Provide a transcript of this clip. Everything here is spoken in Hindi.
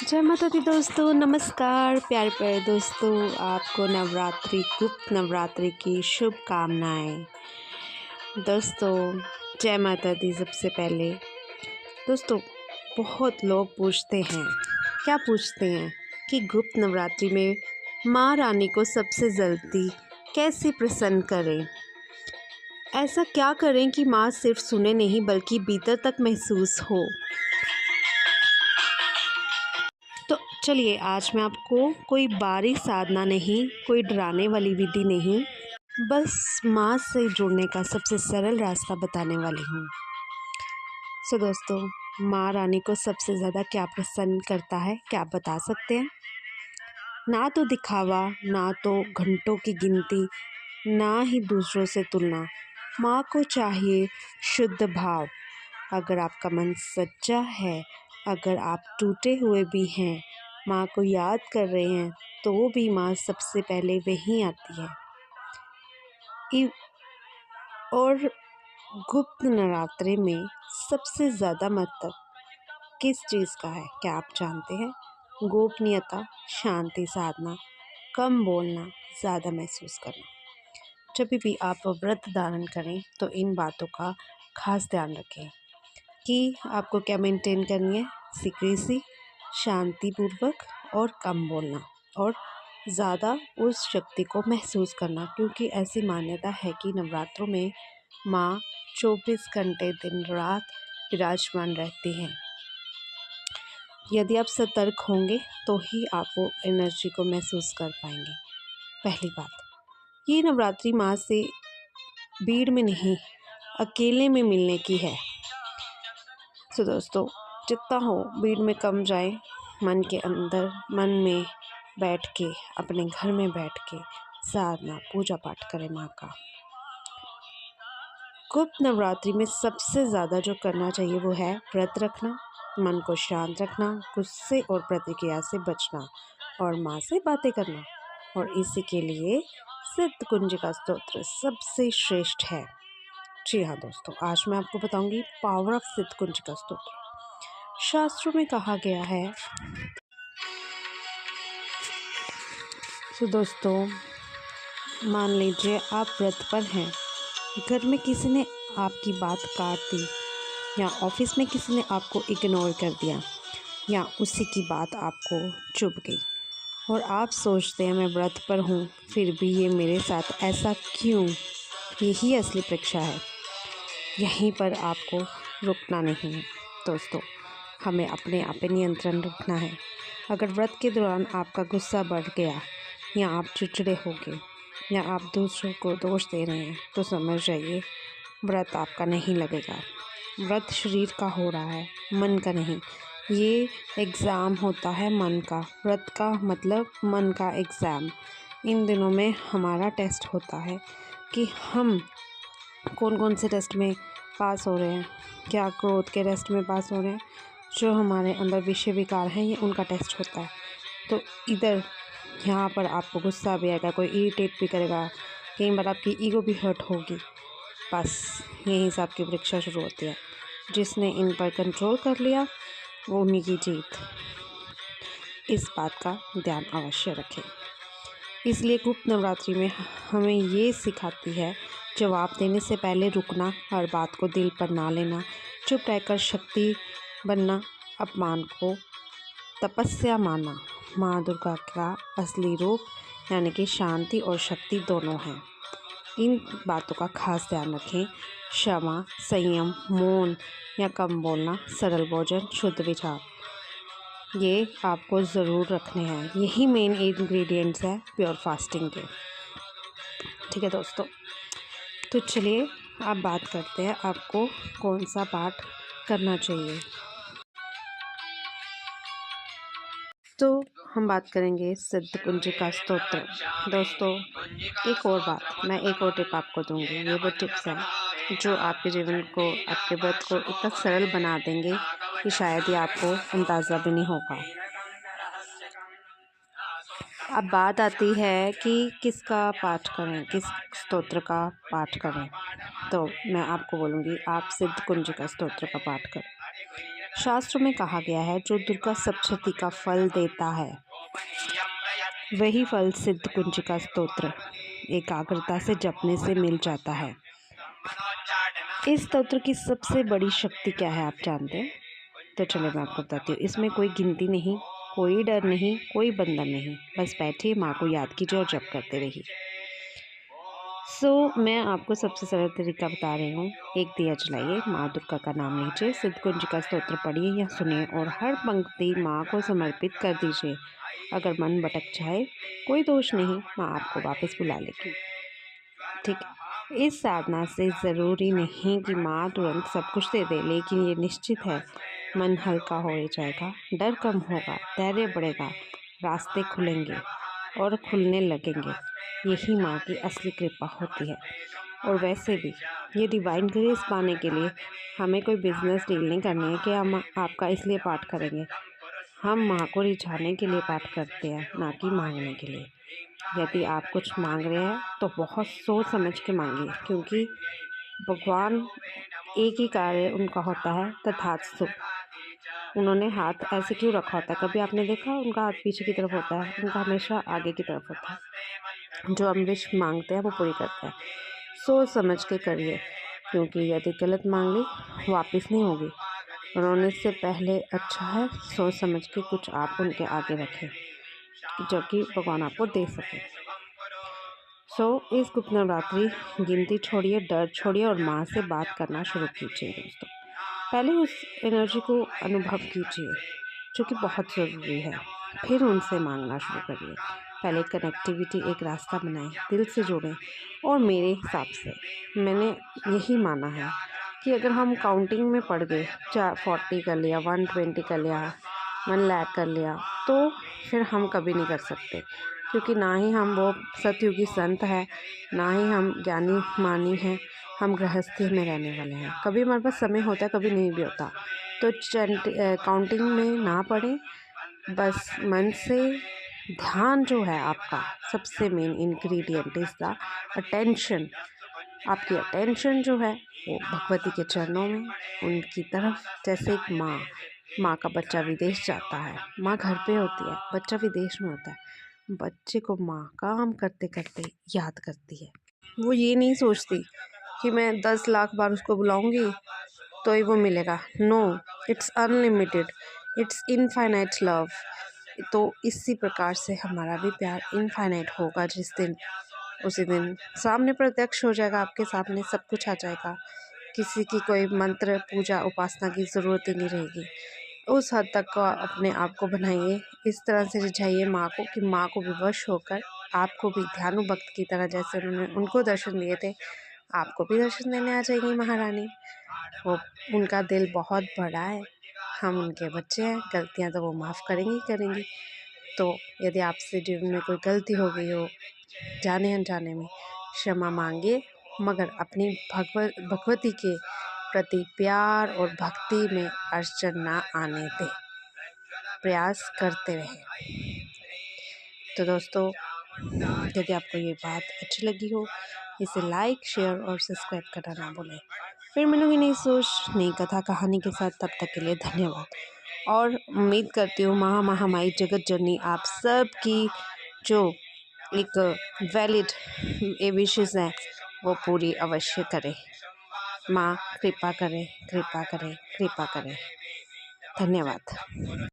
जय माता दी दोस्तों, नमस्कार प्यारे प्यारे दोस्तों। आपको गुप्त नवरात्रि की शुभकामनाएं। दोस्तों जय माता दी। सबसे पहले दोस्तों, बहुत लोग पूछते हैं, क्या पूछते हैं कि गुप्त नवरात्रि में माँ रानी को सबसे जल्दी कैसे प्रसन्न करें। ऐसा क्या करें कि माँ सिर्फ सुने नहीं बल्कि भीतर तक महसूस हो। तो चलिए, आज मैं आपको कोई बारीक साधना नहीं, कोई डराने वाली विधि नहीं, बस माँ से जुड़ने का सबसे सरल रास्ता बताने वाली हूँ। दोस्तों, माँ रानी को सबसे ज़्यादा क्या प्रसन्न करता है, क्या आप बता सकते हैं? ना तो दिखावा, ना तो घंटों की गिनती, ना ही दूसरों से तुलना। माँ को चाहिए शुद्ध भाव। अगर आपका मन सच्चा है, अगर आप टूटे हुए भी हैं, माँ को याद कर रहे हैं, तो भी माँ सबसे पहले वहीं आती है। और गुप्त नवरात्रि में सबसे ज़्यादा महत्व किस चीज़ का है, क्या आप जानते हैं? गोपनीयता, शांति साधना, कम बोलना, ज़्यादा महसूस करना। जब भी आप व्रत धारण करें तो इन बातों का खास ध्यान रखें कि आपको क्या मेंटेन करनी है। सीक्रेसी, शांतिपूर्वक और कम बोलना, और ज़्यादा उस शक्ति को महसूस करना, क्योंकि ऐसी मान्यता है कि नवरात्रों में माँ 24 घंटे दिन रात विराजमान रहती हैं। यदि आप सतर्क होंगे तो ही आप वो एनर्जी को महसूस कर पाएंगे। पहली बात, ये नवरात्रि माँ से भीड़ में नहीं, अकेले में मिलने की है। दोस्तों, जितना हो भीड़ में कम जाए, मन के अंदर, मन में बैठ के, अपने घर में बैठ के साधना पूजा पाठ करें माँ का। गुप्त नवरात्रि में सबसे ज़्यादा जो करना चाहिए वो है व्रत रखना, मन को शांत रखना, गुस्से और प्रतिक्रिया से बचना, और माँ से बातें करना। और इसी के लिए सिद्ध कुंजिका स्तोत्र सबसे श्रेष्ठ है। जी हाँ दोस्तों, आज मैं आपको बताऊंगी पावर ऑफ सिद्ध कुंजिका स्तोत्र। शास्त्रों में कहा गया है। दोस्तों, मान लीजिए आप व्रत पर हैं, घर में किसी ने आपकी बात काट दी, या ऑफिस में किसी ने आपको इग्नोर कर दिया, या उसी की बात आपको चुभ गई, और आप सोचते हैं मैं व्रत पर हूँ फिर भी ये मेरे साथ ऐसा क्यों। यही असली परीक्षा है। यहीं पर आपको रुकना नहीं है दोस्तों, हमें अपने आप पे नियंत्रण रखना है। अगर व्रत के दौरान आपका गुस्सा बढ़ गया, या आप चिड़चिड़े हो गए, या आप दूसरों को दोष दे रहे हैं, तो समझ जाइए व्रत आपका नहीं लगेगा। व्रत शरीर का हो रहा है, मन का नहीं। ये एग्ज़ाम होता है मन का। व्रत का मतलब मन का एग्ज़ाम। इन दिनों में हमारा टेस्ट होता है कि हम कौन कौन से टेस्ट में पास हो रहे हैं। क्या क्रोध के टेस्ट में पास हो रहे हैं, जो हमारे अंदर विषय विकार हैं, ये उनका टेस्ट होता है। तो इधर यहाँ पर आपको गुस्सा भी आएगा, कोई इरिटेट भी करेगा, कई बार आपकी ईगो भी हर्ट होगी। बस यहीं से आपकी परीक्षा शुरू होती है। जिसने इन पर कंट्रोल कर लिया वो उन्हीं की जीत। इस बात का ध्यान अवश्य रखें। इसलिए गुप्त नवरात्रि में हमें ये सिखाती है जवाब देने से पहले रुकना, हर बात को दिल पर ना लेना, चुप रहकर शक्ति बनना, अपमान को तपस्या मानना। माँ दुर्गा का असली रूप यानी कि शांति और शक्ति दोनों हैं। इन बातों का खास ध्यान रखें। क्षमा, संयम, मौन या कम बोलना, सरल भोजन, शुद्ध विचार, ये आपको ज़रूर रखने हैं। यही मेन इंग्रेडिएंट्स है प्योर फास्टिंग के। ठीक है दोस्तों, तो चलिए अब बात करते हैं आपको कौन सा पाठ करना चाहिए। तो हम बात करेंगे सिद्ध कुंजिका स्तोत्र। दोस्तों, एक और बात, मैं एक और टिप आपको दूंगी। ये वो टिप्स हैं जो आपके जीवन को, आपके व्रत को इतना सरल बना देंगे कि शायद ही आपको अंदाज़ा भी नहीं होगा। अब बात आती है कि किसका पाठ करें, किस स्तोत्र का पाठ करें। तो मैं आपको बोलूँगी आप सिद्ध कुंजिका स्तोत्र का पाठ करें। शास्त्र में कहा गया है, जो दुर्गा सप्तशती का फल देता है वही फल सिद्ध कुंजिका स्तोत्र एकाग्रता से जपने से मिल जाता है। इस स्तोत्र की सबसे बड़ी शक्ति क्या है आप जानते हैं? तो चलिए मैं आपको बताती हूँ। इसमें कोई गिनती नहीं, कोई डर नहीं, कोई बंधन नहीं, बस बैठिए, माँ को याद कीजिए और जप करते रहिए। मैं आपको सबसे सरल तरीका बता रही हूँ। एक दिया जलाइए, माँ दुर्गा का नाम लीजिए, सिद्ध कुंजिका स्तोत्र पढ़िए या सुनिए और हर पंक्ति माँ को समर्पित कर दीजिए। अगर मन भटक जाए कोई दोष नहीं, माँ आपको वापस बुला लेगी। ठीक है। इस साधना से ज़रूरी नहीं कि माँ तुरंत सब कुछ दे दे, लेकिन ये निश्चित है मन हल्का हो जाएगा, डर कम होगा, धैर्य बढ़ेगा, रास्ते खुलेंगे और खुलने लगेंगे। यही माँ की असली कृपा होती है। और वैसे भी ये डिवाइन ग्रेस पाने के लिए हमें कोई बिजनेस डील नहीं करनी है कि हम आपका इसलिए पाठ करेंगे। हम माँ को रिझाने के लिए पाठ करते हैं, ना कि मांगने के लिए। यदि आप कुछ मांग रहे हैं तो बहुत सोच समझ के मांगिए, क्योंकि भगवान एक ही कार्य उनका होता है, तथास्तु। उन्होंने हाथ ऐसे क्यों रखा होता है? कभी आपने देखा उनका हाथ पीछे की तरफ होता है? उनका हमेशा आगे की तरफ होता है। जो हम विश मांगते हैं वो पूरी करते हैं। सोच समझ के करिए, क्योंकि यदि गलत मांग ली वापस नहीं होगी। रोने से पहले अच्छा है सोच समझ के कुछ आप उनके आगे रखें, जो कि भगवान आपको दे सके। इस गुप्त नवरात्रि गिनती छोड़िए, डर छोड़िए और माँ से बात करना शुरू कीजिए दोस्तों। पहले उस एनर्जी को अनुभव कीजिए, जो कि बहुत ज़रूरी है। फिर उनसे मांगना शुरू करिए। पहले कनेक्टिविटी, एक रास्ता बनाएं, दिल से जुड़ें। और मेरे हिसाब से मैंने यही माना है कि अगर हम काउंटिंग में पड़ गए, 40 कर लिया, 120 कर लिया, 1 लाख कर लिया, तो फिर हम कभी नहीं कर सकते। क्योंकि ना ही हम वो सतयुगी संत हैं, ना ही हम ज्ञानी मानी हैं। हम गृहस्थी में रहने वाले हैं। कभी हमारे पास समय होता है, कभी नहीं भी होता। तो काउंटिंग में ना पड़े, बस मन से ध्यान जो है आपका सबसे main ingredient is the attention. आपकी अटेंशन जो है वो भगवती के चरणों में, उनकी तरफ। जैसे एक माँ का बच्चा विदेश जाता है, माँ घर पे होती है, बच्चा विदेश में होता है। बच्चे को माँ काम करते करते याद करती है। वो ये नहीं सोचती कि मैं 10 लाख बार उसको बुलाऊंगी तो ही वो मिलेगा। No, it's unlimited, it's infinite love. तो इसी प्रकार से हमारा भी प्यार इनफाइनाइट होगा। जिस दिन उसी दिन सामने प्रत्यक्ष हो जाएगा, आपके सामने सब कुछ आ जाएगा। किसी की कोई मंत्र पूजा उपासना की ज़रूरत ही नहीं रहेगी। उस हद तक का अपने आप को बनाइए, इस तरह से रिझाइए माँ को कि माँ को विवश होकर आपको भी ध्यानु भक्त की तरह, जैसे उन्होंने उनको दर्शन दिए थे, आपको भी दर्शन देने आ जाएंगी महारानी। वो उनका दिल बहुत बड़ा है, हम उनके बच्चे हैं, गलतियाँ तो वो माफ़ करेंगी करेंगी। तो यदि आपसे जीवन में कोई गलती हो गई हो, जाने अनजाने में, क्षमा मांगिए, मगर अपनी भगवती के प्रति प्यार और भक्ति में अड़चन ना आने दें। प्रयास करते रहें। तो दोस्तों, यदि आपको ये बात अच्छी लगी हो, इसे लाइक, शेयर और सब्सक्राइब करना ना भूलें। फिर मिलूंगी नई सोच, नई कथा कहानी के साथ। तब तक के लिए धन्यवाद। और उम्मीद करती हूँ महामाई जगत जननी आप सब की जो एक वैलिड विशेस हैं वो पूरी अवश्य करें। माँ कृपा करें, कृपा करें, कृपा करें। धन्यवाद।